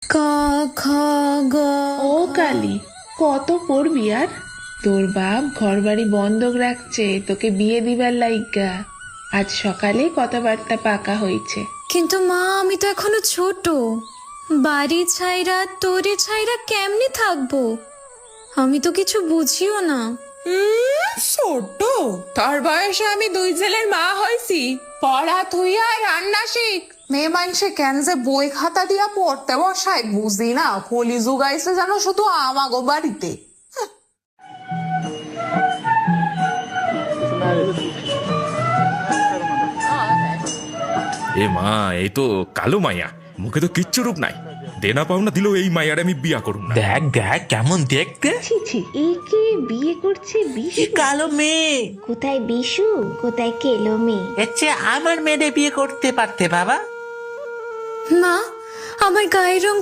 ক খ গ। ও কালী, কত পড়বি আর? তোর বাপ ঘর বাড়ি বন্ধক রাখছে তোকে বিয়ে দিবার লাইগা। আজ সকালে কথাবার্তা পাকা হয়েছে। কিন্তু মা, আমি তো এখনো ছোট। বাড়ি ছাইরা তোরে ছাইরা কেমনে থাকবো? আমি তো কিছু বুঝিও না। ছোট? তোর বয়সে আমি 2 ছেলের মা হয়েছি। পড়া তুই আর রান্না শিখ। মেয়ে মানুষে কেন যে বই খাতা দিয়া পড়তে বসায় বুঝি না। কলি যুগাইছে যেন শুধু আমাগো বাড়িতে। এ মা, এই তো কালো মাইয়া, মুখে তো কিচ্ছু রূপ নাই। দেনা পাওনা দিলেও এই মাইয়ার আমি বিয়া করুম না। দেখ দেখ কেমন দেখতে। ছি ছি, একে বিয়ে করছে বিশু? কালো মেয়ে, কোথায় বিশু, কোথায় কেলো মেয়ে? এর চেয়ে আমার মেয়েদের বিয়ে করতে পারতে বাবা। মা, আমার গায়ের রং